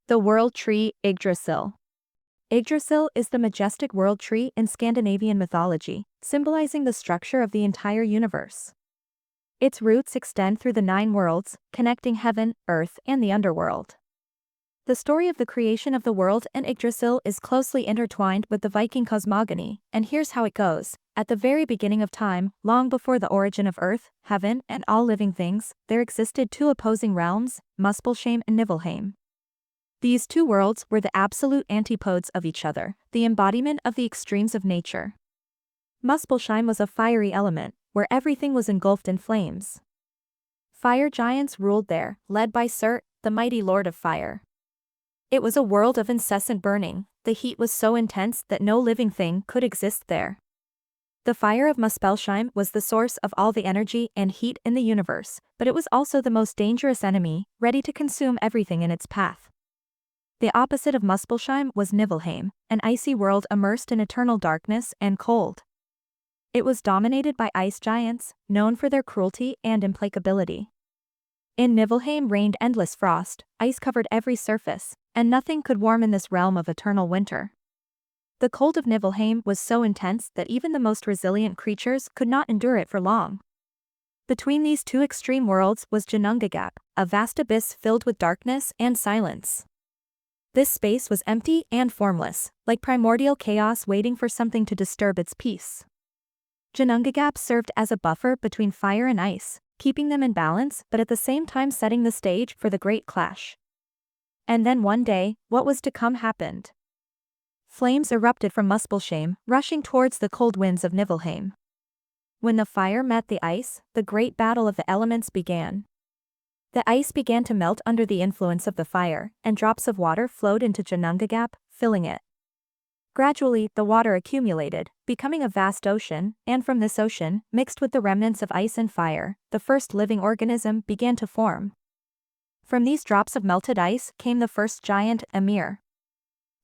The world tree Yggdrasil. Yggdrasil is the majestic world tree in Scandinavian mythology, symbolizing the structure of the entire universe. Its roots extend through the 9 worlds, connecting heaven, earth, and the underworld. The story of the creation of the world and Yggdrasil is closely intertwined with the Viking cosmogony, and here's how it goes. At the very beginning of time, long before the origin of earth, heaven, and all living things, there existed 2 opposing realms, Muspellsheim and Niflheim. These 2 worlds were the absolute antipodes of each other, the embodiment of the extremes of nature. Muspelsheim was a fiery element, where everything was engulfed in flames. Fire giants ruled there, led by Surt, the mighty lord of fire. It was a world of incessant burning, the heat was so intense that no living thing could exist there. The fire of Muspellsheim was the source of all the energy and heat in the universe, but it was also the most dangerous enemy, ready to consume everything in its path. The opposite of Muspelsheim was Niflheim, an icy world immersed in eternal darkness and cold. It was dominated by ice giants, known for their cruelty and implacability. In Niflheim reigned endless frost, ice covered every surface, and nothing could warm in this realm of eternal winter. The cold of Niflheim was so intense that even the most resilient creatures could not endure it for long. Between these 2 extreme worlds was Ginnungagap, a vast abyss filled with darkness and silence. This space was empty and formless, like primordial chaos waiting for something to disturb its peace. Ginnungagap served as a buffer between fire and ice, keeping them in balance but at the same time setting the stage for the great clash. And then one day, what was to come happened. Flames erupted from Muspelsheim, rushing towards the cold winds of Niflheim. When the fire met the ice, the great battle of the elements began. The ice began to melt under the influence of the fire, and drops of water flowed into Ginnungagap, filling it. Gradually, the water accumulated, becoming a vast ocean, and from this ocean, mixed with the remnants of ice and fire, the first living organism began to form. From these drops of melted ice came the first giant, Ymir.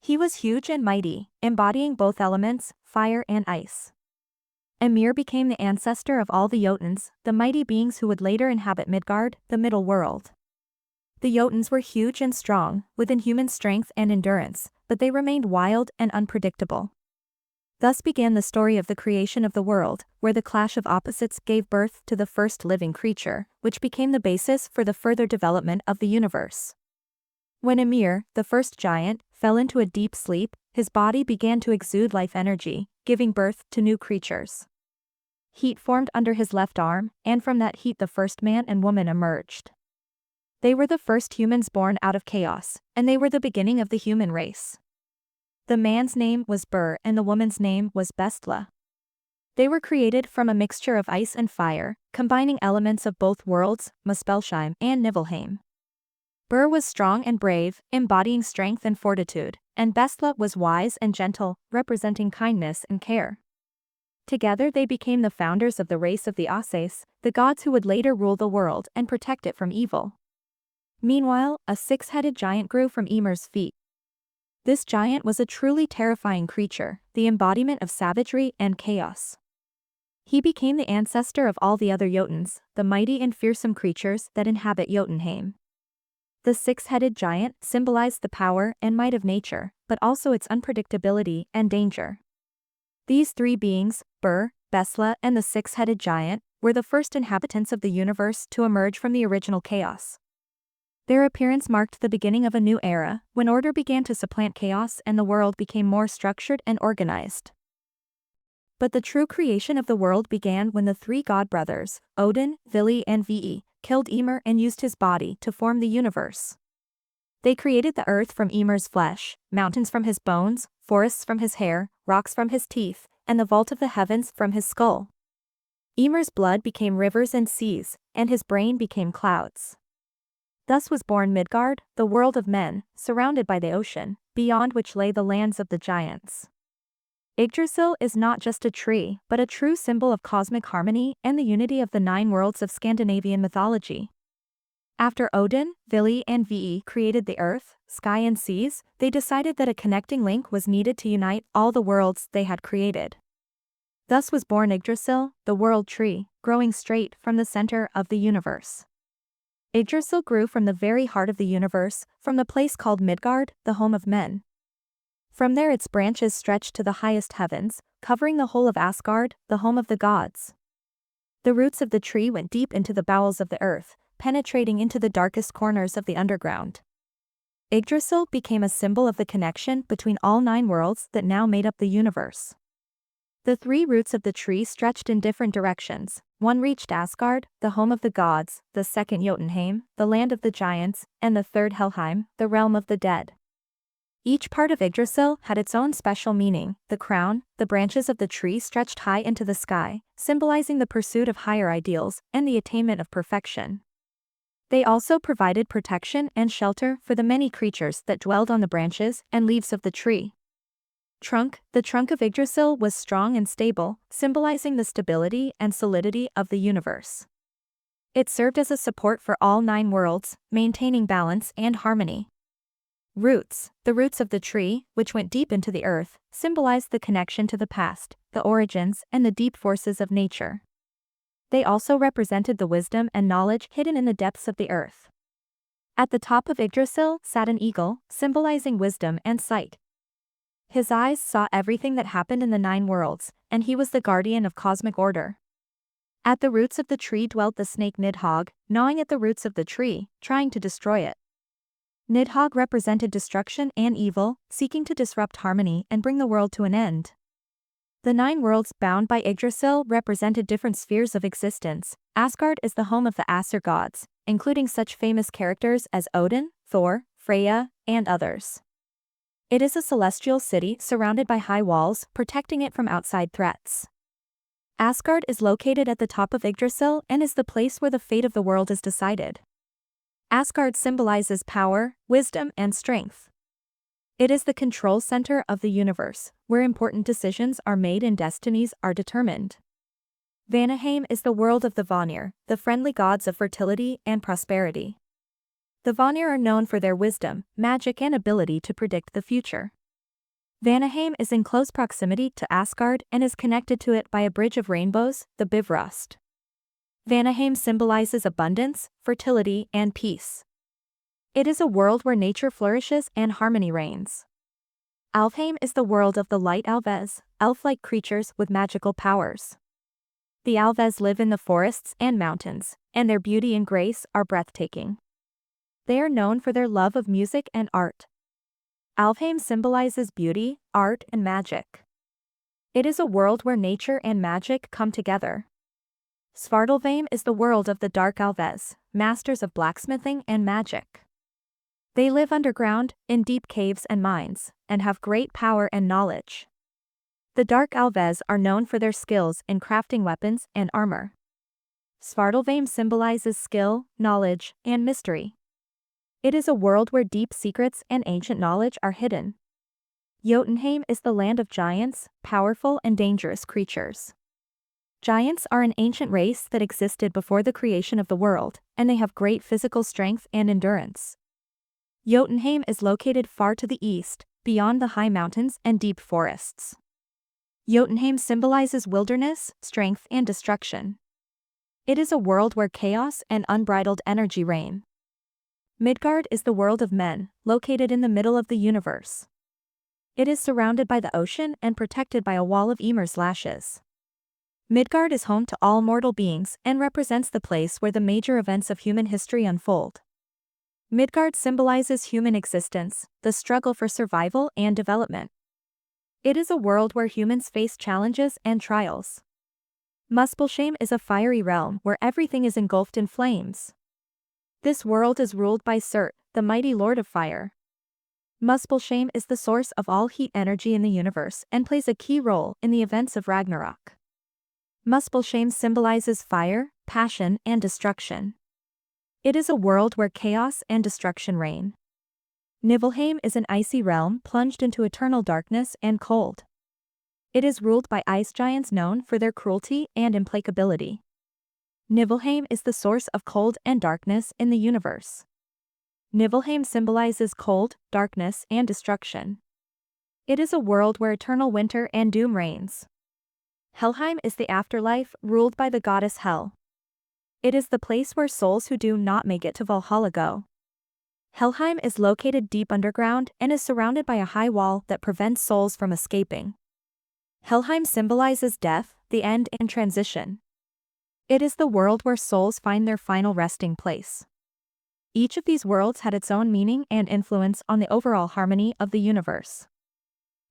He was huge and mighty, embodying both elements, fire and ice. Ymir became the ancestor of all the Jotuns, the mighty beings who would later inhabit Midgard, the middle world. The Jotuns were huge and strong, with inhuman strength and endurance, but they remained wild and unpredictable. Thus began the story of the creation of the world, where the clash of opposites gave birth to the first living creature, which became the basis for the further development of the universe. When Ymir, the first giant, fell into a deep sleep, his body began to exude life energy, giving birth to new creatures. Heat formed under his left arm, and from that heat the first man and woman emerged. They were the first humans born out of chaos, and they were the beginning of the human race. The man's name was Bur and the woman's name was Bestla. They were created from a mixture of ice and fire, combining elements of both worlds, Muspellsheim and Niflheim. Bur was strong and brave, embodying strength and fortitude, and Bestla was wise and gentle, representing kindness and care. Together they became the founders of the race of the Ases, the gods who would later rule the world and protect it from evil. Meanwhile, a 6-headed giant grew from Ymir's feet. This giant was a truly terrifying creature, the embodiment of savagery and chaos. He became the ancestor of all the other Jotuns, the mighty and fearsome creatures that inhabit Jotunheim. The 6-headed giant symbolized the power and might of nature, but also its unpredictability and danger. These 3 beings, Bur, Bestla, and the 6-headed giant, were the first inhabitants of the universe to emerge from the original chaos. Their appearance marked the beginning of a new era, when order began to supplant chaos and the world became more structured and organized. But the true creation of the world began when the 3 god brothers, Odin, Vili and Ve, killed Ymir and used his body to form the universe. They created the earth from Ymir's flesh, mountains from his bones, forests from his hair, rocks from his teeth, and the vault of the heavens from his skull. Ymir's blood became rivers and seas, and his brain became clouds. Thus was born Midgard, the world of men, surrounded by the ocean, beyond which lay the lands of the giants. Yggdrasil is not just a tree, but a true symbol of cosmic harmony and the unity of the 9 worlds of Scandinavian mythology. After Odin, Vili and Ve created the earth, sky and seas, they decided that a connecting link was needed to unite all the worlds they had created. Thus was born Yggdrasil, the world tree, growing straight from the center of the universe. Yggdrasil grew from the very heart of the universe, from the place called Midgard, the home of men. From there its branches stretched to the highest heavens, covering the whole of Asgard, the home of the gods. The roots of the tree went deep into the bowels of the earth, penetrating into the darkest corners of the underground. Yggdrasil became a symbol of the connection between all 9 worlds that now made up the universe. The 3 roots of the tree stretched in different directions. One reached Asgard, the home of the gods, the second Jotunheim, the land of the giants, and the third Helheim, the realm of the dead. Each part of Yggdrasil had its own special meaning. The crown, the branches of the tree stretched high into the sky, symbolizing the pursuit of higher ideals and the attainment of perfection. They also provided protection and shelter for the many creatures that dwelled on the branches and leaves of the tree. The trunk of Yggdrasil was strong and stable, symbolizing the stability and solidity of the universe. It served as a support for all 9 worlds, maintaining balance and harmony. Roots. The roots of the tree, which went deep into the earth, symbolized the connection to the past, the origins, and the deep forces of nature. They also represented the wisdom and knowledge hidden in the depths of the earth. At the top of Yggdrasil sat an eagle, symbolizing wisdom and sight. His eyes saw everything that happened in the 9 worlds, and he was the guardian of cosmic order. At the roots of the tree dwelt the snake Nidhogg, gnawing at the roots of the tree, trying to destroy it. Nidhogg represented destruction and evil, seeking to disrupt harmony and bring the world to an end. The 9 worlds bound by Yggdrasil represented different spheres of existence. Asgard is the home of the Aesir gods, including such famous characters as Odin, Thor, Freya, and others. It is a celestial city surrounded by high walls, protecting it from outside threats. Asgard is located at the top of Yggdrasil and is the place where the fate of the world is decided. Asgard symbolizes power, wisdom, and strength. It is the control center of the universe, where important decisions are made and destinies are determined. Vanaheim is the world of the Vanir, the friendly gods of fertility and prosperity. The Vanir are known for their wisdom, magic, and ability to predict the future. Vanaheim is in close proximity to Asgard and is connected to it by a bridge of rainbows, the Bifrost. Vanaheim symbolizes abundance, fertility, and peace. It is a world where nature flourishes and harmony reigns. Alfheim is the world of the light Alves, elf-like creatures with magical powers. The Alves live in the forests and mountains, and their beauty and grace are breathtaking. They are known for their love of music and art. Alfheim symbolizes beauty, art, and magic. It is a world where nature and magic come together. Svartalfheim is the world of the dark Alves, masters of blacksmithing and magic. They live underground, in deep caves and mines, and have great power and knowledge. The dark Alves are known for their skills in crafting weapons and armor. Svartalfheim symbolizes skill, knowledge, and mystery. It is a world where deep secrets and ancient knowledge are hidden. Jotunheim is the land of giants, powerful and dangerous creatures. Giants are an ancient race that existed before the creation of the world, and they have great physical strength and endurance. Jotunheim is located far to the east, beyond the high mountains and deep forests. Jotunheim symbolizes wilderness, strength, and destruction. It is a world where chaos and unbridled energy reign. Midgard is the world of men, located in the middle of the universe. It is surrounded by the ocean and protected by a wall of Ymir's lashes. Midgard is home to all mortal beings and represents the place where the major events of human history unfold. Midgard symbolizes human existence, the struggle for survival and development. It is a world where humans face challenges and trials. Muspellsheim is a fiery realm where everything is engulfed in flames. This world is ruled by Surt, the mighty lord of fire. Muspellsheim is the source of all heat energy in the universe and plays a key role in the events of Ragnarok. Muspellsheim symbolizes fire, passion, and destruction. It is a world where chaos and destruction reign. Niflheim is an icy realm plunged into eternal darkness and cold. It is ruled by ice giants known for their cruelty and implacability. Niflheim is the source of cold and darkness in the universe. Niflheim symbolizes cold, darkness, and destruction. It is a world where eternal winter and doom reigns. Helheim is the afterlife, ruled by the goddess Hel. It is the place where souls who do not make it to Valhalla go. Helheim is located deep underground and is surrounded by a high wall that prevents souls from escaping. Helheim symbolizes death, the end, and transition. It is the world where souls find their final resting place. Each of these worlds had its own meaning and influence on the overall harmony of the universe.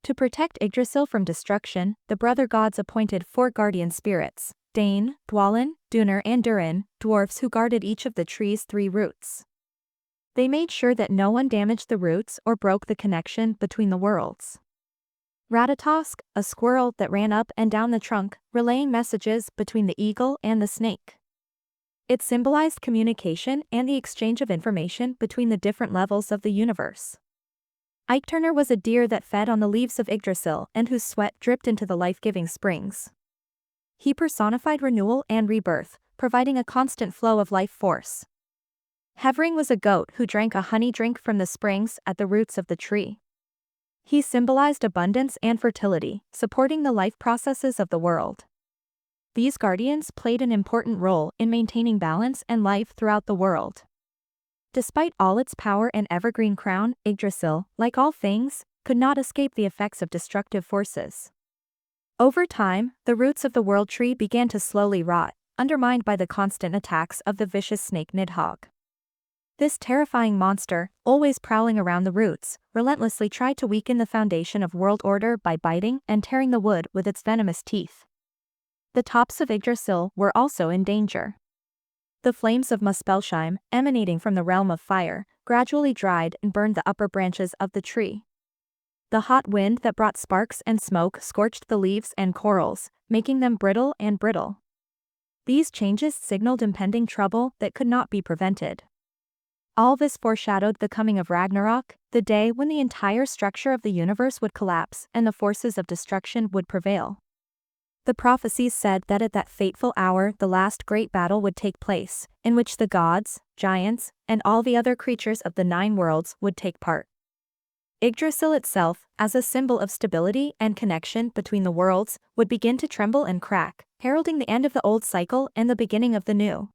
To protect Yggdrasil from destruction, the brother gods appointed 4 guardian spirits, Dane, Dwalin, Dunar and Durin, dwarfs who guarded each of the tree's 3 roots. They made sure that no one damaged the roots or broke the connection between the worlds. Ratatosk, a squirrel that ran up and down the trunk, relaying messages between the eagle and the snake. It symbolized communication and the exchange of information between the different levels of the universe. Eikturnr was a deer that fed on the leaves of Yggdrasil and whose sweat dripped into the life-giving springs. He personified renewal and rebirth, providing a constant flow of life force. Hevring was a goat who drank a honey drink from the springs at the roots of the tree. He symbolized abundance and fertility, supporting the life processes of the world. These guardians played an important role in maintaining balance and life throughout the world. Despite all its power and evergreen crown, Yggdrasil, like all things, could not escape the effects of destructive forces. Over time, the roots of the world tree began to slowly rot, undermined by the constant attacks of the vicious snake Nidhogg. This terrifying monster, always prowling around the roots, relentlessly tried to weaken the foundation of world order by biting and tearing the wood with its venomous teeth. The tops of Yggdrasil were also in danger. The flames of Muspellsheim, emanating from the realm of fire, gradually dried and burned the upper branches of the tree. The hot wind that brought sparks and smoke scorched the leaves and corals, making them brittle and brittle. These changes signaled impending trouble that could not be prevented. All this foreshadowed the coming of Ragnarok, the day when the entire structure of the universe would collapse and the forces of destruction would prevail. The prophecies said that at that fateful hour the last great battle would take place, in which the gods, giants, and all the other creatures of the 9 worlds would take part. Yggdrasil itself, as a symbol of stability and connection between the worlds, would begin to tremble and crack, heralding the end of the old cycle and the beginning of the new.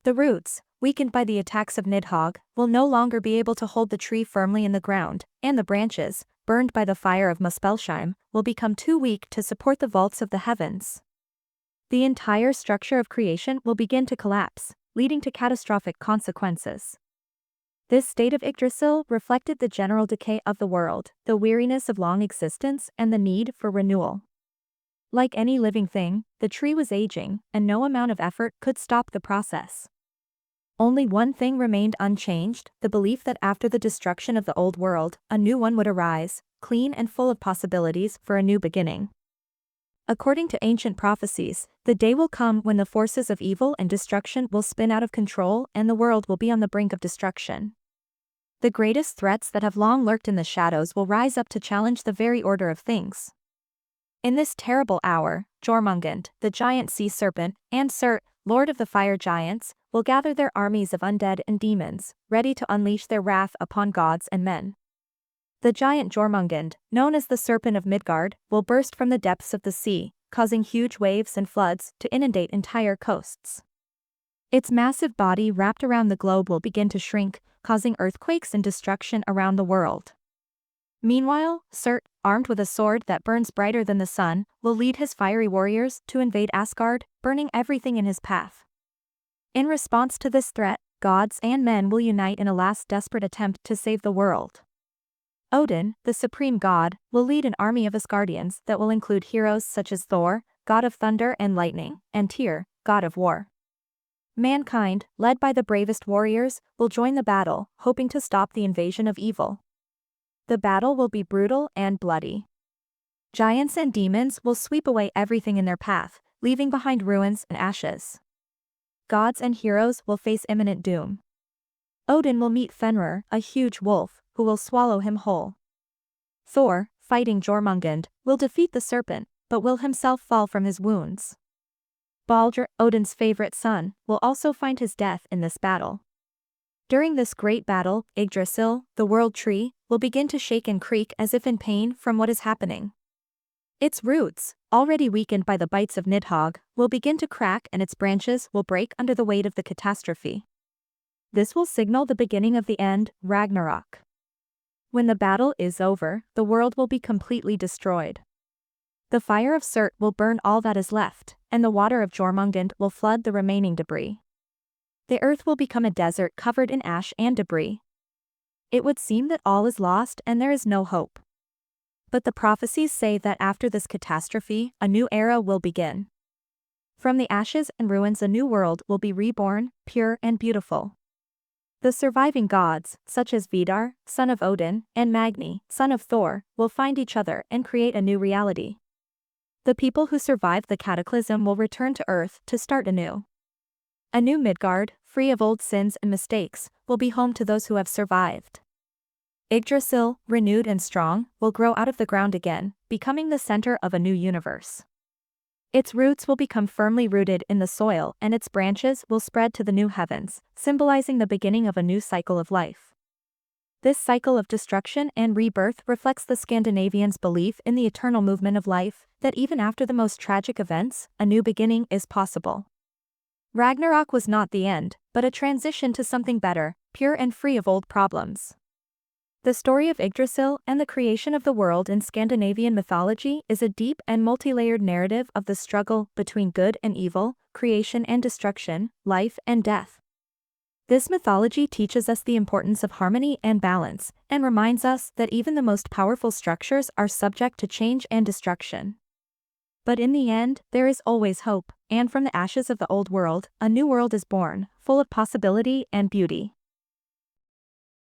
The roots, weakened by the attacks of Nidhogg, will no longer be able to hold the tree firmly in the ground, and the branches, burned by the fire of Muspelsheim, will become too weak to support the vaults of the heavens. The entire structure of creation will begin to collapse, leading to catastrophic consequences. This state of Yggdrasil reflected the general decay of the world, the weariness of long existence, and the need for renewal. Like any living thing, the tree was aging, and no amount of effort could stop the process. Only one thing remained unchanged, the belief that after the destruction of the old world, a new one would arise, clean and full of possibilities for a new beginning. According to ancient prophecies, the day will come when the forces of evil and destruction will spin out of control and the world will be on the brink of destruction. The greatest threats that have long lurked in the shadows will rise up to challenge the very order of things. In this terrible hour, Jormungand, the giant sea serpent, and Surt, lord of the fire giants, will gather their armies of undead and demons, ready to unleash their wrath upon gods and men. The giant Jormungand, known as the Serpent of Midgard, will burst from the depths of the sea, causing huge waves and floods to inundate entire coasts. Its massive body wrapped around the globe will begin to shrink, causing earthquakes and destruction around the world. Meanwhile, Surt, armed with a sword that burns brighter than the sun, will lead his fiery warriors to invade Asgard, burning everything in his path. In response to this threat, gods and men will unite in a last desperate attempt to save the world. Odin, the supreme god, will lead an army of Asgardians that will include heroes such as Thor, god of thunder and lightning, and Tyr, god of war. Mankind, led by the bravest warriors, will join the battle, hoping to stop the invasion of evil. The battle will be brutal and bloody. Giants and demons will sweep away everything in their path, leaving behind ruins and ashes. Gods and heroes will face imminent doom. Odin will meet Fenrir, a huge wolf, who will swallow him whole. Thor, fighting Jormungand, will defeat the serpent, but will himself fall from his wounds. Baldur, Odin's favorite son, will also find his death in this battle. During this great battle, Yggdrasil, the world tree, will begin to shake and creak as if in pain from what is happening. Its roots, already weakened by the bites of Nidhogg, will begin to crack and its branches will break under the weight of the catastrophe. This will signal the beginning of the end, Ragnarok. When the battle is over, the world will be completely destroyed. The fire of Surt will burn all that is left, and the water of Jormungand will flood the remaining debris. The earth will become a desert covered in ash and debris. It would seem that all is lost and there is no hope. But the prophecies say that after this catastrophe, a new era will begin. From the ashes and ruins a new world will be reborn, pure and beautiful. The surviving gods, such as Vidar, son of Odin, and Magni, son of Thor, will find each other and create a new reality. The people who survived the cataclysm will return to Earth to start anew. A new Midgard, free of old sins and mistakes, will be home to those who have survived. Yggdrasil, renewed and strong, will grow out of the ground again, becoming the center of a new universe. Its roots will become firmly rooted in the soil and its branches will spread to the new heavens, symbolizing the beginning of a new cycle of life. This cycle of destruction and rebirth reflects the Scandinavians' belief in the eternal movement of life, that even after the most tragic events, a new beginning is possible. Ragnarok was not the end, but a transition to something better, pure and free of old problems. The story of Yggdrasil and the creation of the world in Scandinavian mythology is a deep and multi-layered narrative of the struggle between good and evil, creation and destruction, life and death. This mythology teaches us the importance of harmony and balance, and reminds us that even the most powerful structures are subject to change and destruction. But in the end, there is always hope, and from the ashes of the old world, a new world is born, full of possibility and beauty.